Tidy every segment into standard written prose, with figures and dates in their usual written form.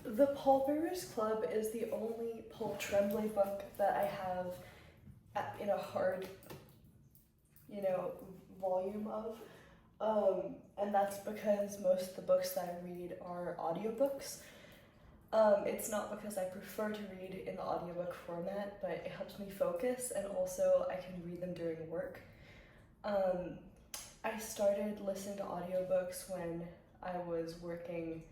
The Pallbearers Club is the only Paul Tremblay book that I have in a hard, volume of. And that's because most of the books that I read are audiobooks. It's not because I prefer to read in the audiobook format, but it helps me focus, and also I can read them during work. I started listening to audiobooks when I was working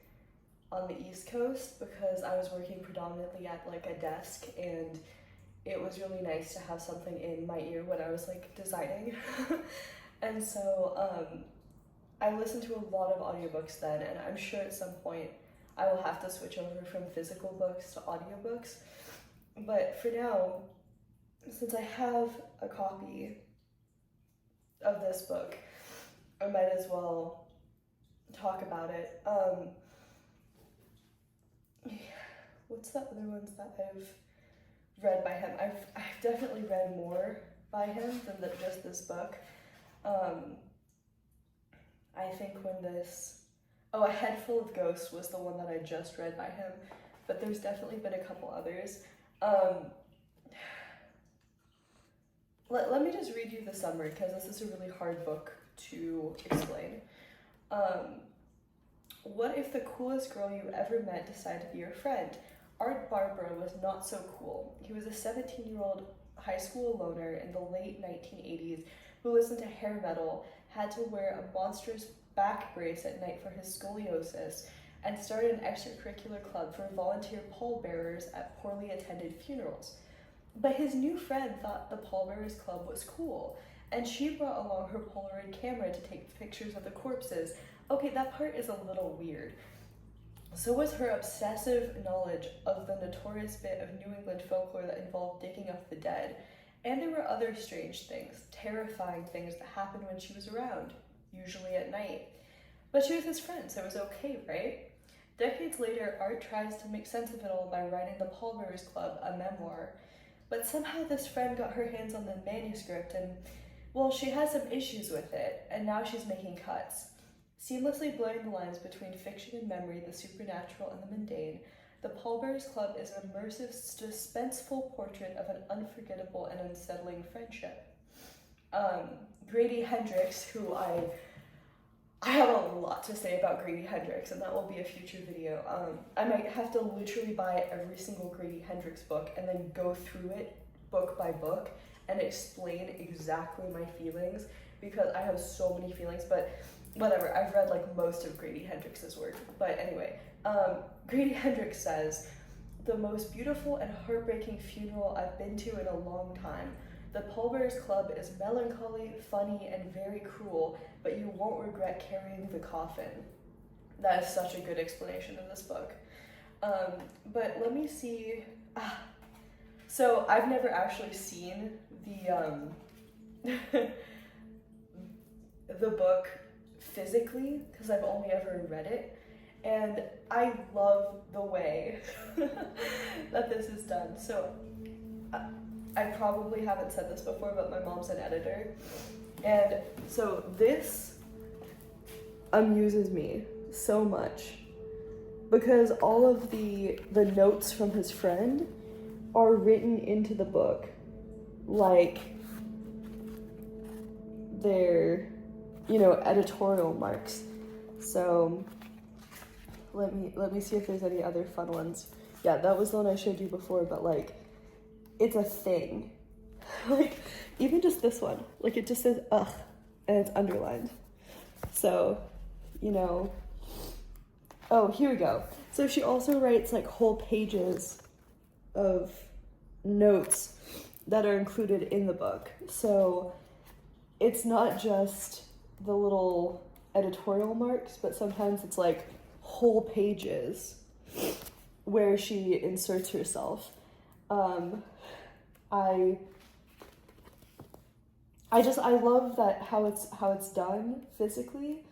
on the East Coast because I was working predominantly at like a desk, and it was really nice to have something in my ear when I was like designing. And so I listened to a lot of audiobooks then, and I'm sure at some point I will have to switch over from physical books to audiobooks. But for now, since I have a copy of this book, I might as well talk about it. What's the other ones that I've read by him? I've definitely read more by him than just this book. I think A Head Full of Ghosts was the one that I just read by him, but there's definitely been a couple others. Let me just read you the summary, because this is a really hard book to explain. What if the coolest girl you ever met decided to be your friend? Art Barbara was not so cool. He was a 17-year-old high school loner in the late 1980s who listened to hair metal, had to wear a monstrous back brace at night for his scoliosis, and started an extracurricular club for volunteer pallbearers at poorly attended funerals. But his new friend thought the Pallbearers Club was cool, and she brought along her Polaroid camera to take pictures of the corpses. Okay, that part is a little weird. So was her obsessive knowledge of the notorious bit of New England folklore that involved digging up the dead. And there were other strange things, terrifying things that happened when she was around, usually at night. But she was his friend, so it was okay, right? Decades later, Art tries to make sense of it all by writing The Pallbearers Club, a memoir. But somehow this friend got her hands on the manuscript, and, well, she has some issues with it, and now she's making cuts. Seamlessly blurring the lines between fiction and memory, the supernatural and the mundane, The Pallbearers Club is an immersive, suspenseful portrait of an unforgettable and unsettling friendship. Grady Hendrix, who I have a lot to say about Grady Hendrix, and that will be a future video. I might have to literally buy every single Grady Hendrix book and then go through it book by book and explain exactly my feelings, because I have so many feelings, but whatever, I've read like most of Grady Hendrix's work. But anyway, Grady Hendrix says, "The most beautiful and heartbreaking funeral I've been to in a long time. The Pallbearers Club is melancholy, funny, and very cruel, but you won't regret carrying the coffin." That is such a good explanation of this book. But let me see. So I've never actually seen the book physically, because I've only ever read it, and I love the way that this is done. So I probably haven't said this before, but my mom's an editor, and so this amuses me so much because all of the notes from his friend are written into the book like they're, editorial marks. So let me see if there's any other fun ones. Yeah, that was the one I showed you before, but like it's a thing. Like even just this one, like it just says ugh and it's underlined. So, oh, here we go. So she also writes like whole pages of notes that are included in the book. So it's not just the little editorial marks, but sometimes it's like whole pages where she inserts herself. I love that how it's done physically,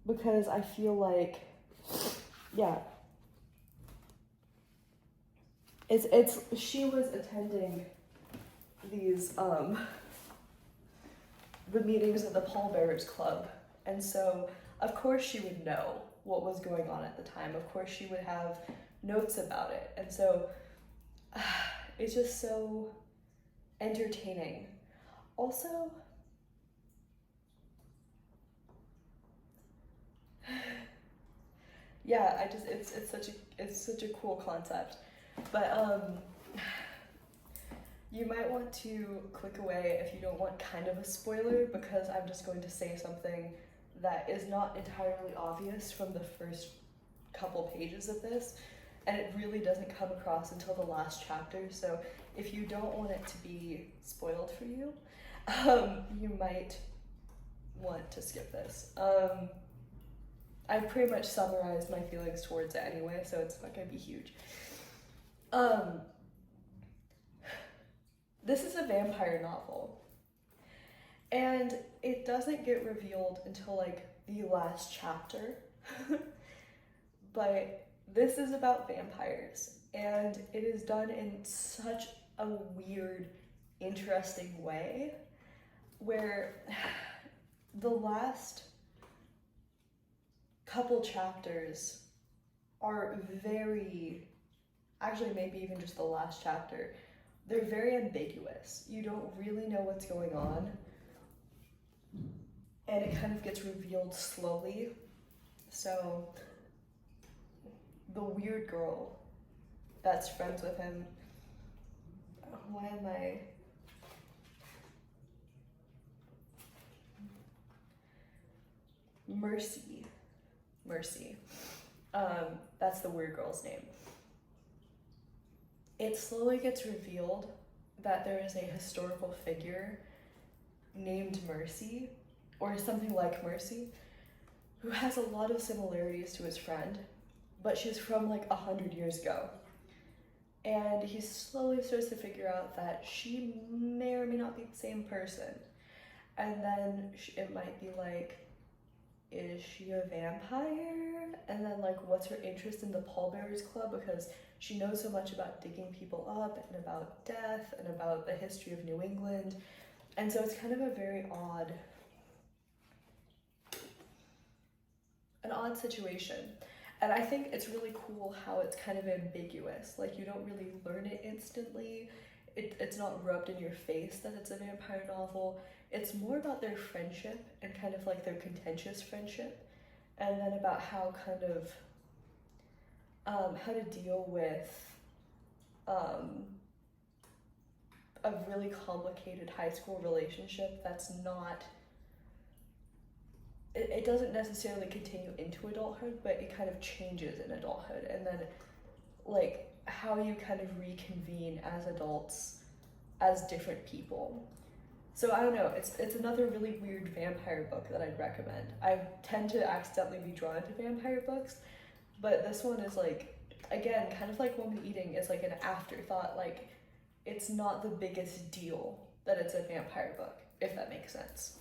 because I feel like, yeah, it's she was attending these the meetings of the Pallbearers Club, and so of course she would know what was going on at the time. Of course, she would have notes about it. And so it's just so entertaining. Also, yeah, it's such a cool concept. But you might want to click away if you don't want kind of a spoiler, because I'm just going to say something that is not entirely obvious from the first couple pages of this, and it really doesn't come across until the last chapter. So if you don't want it to be spoiled for you, you might want to skip this. I pretty much summarized my feelings towards it anyway, so it's not gonna be huge. This is a vampire novel, and it doesn't get revealed until like the last chapter. But this is about vampires, and it is done in such a weird, interesting way, where the last couple chapters are very, actually maybe even just the last chapter, they're very ambiguous. You don't really know what's going on, and it kind of gets revealed slowly. So the weird girl that's friends with him, why am I? Mercy. That's the weird girl's name. It slowly gets revealed that there is a historical figure named Mercy, or something like Mercy, who has a lot of similarities to his friend, but she's from like 100 years ago. And he slowly starts to figure out that she may or may not be the same person. And then it might be like, is she a vampire? And then like, what's her interest in the Pallbearers Club? Because she knows so much about digging people up and about death and about the history of New England. And so it's kind of a very an odd situation. And I think it's really cool how it's kind of ambiguous. Like, you don't really learn it instantly. It's not rubbed in your face that it's a vampire novel. It's more about their friendship and kind of like their contentious friendship. And then about how kind of, how to deal with a really complicated high school relationship that's not, it doesn't necessarily continue into adulthood, but it kind of changes in adulthood. And then like how you kind of reconvene as adults as different people. So I don't know, it's another really weird vampire book that I'd recommend. I tend to accidentally be drawn to vampire books, but this one is like, again, kind of like Woman Eating, is like an afterthought. Like, it's not the biggest deal that it's a vampire book, if that makes sense.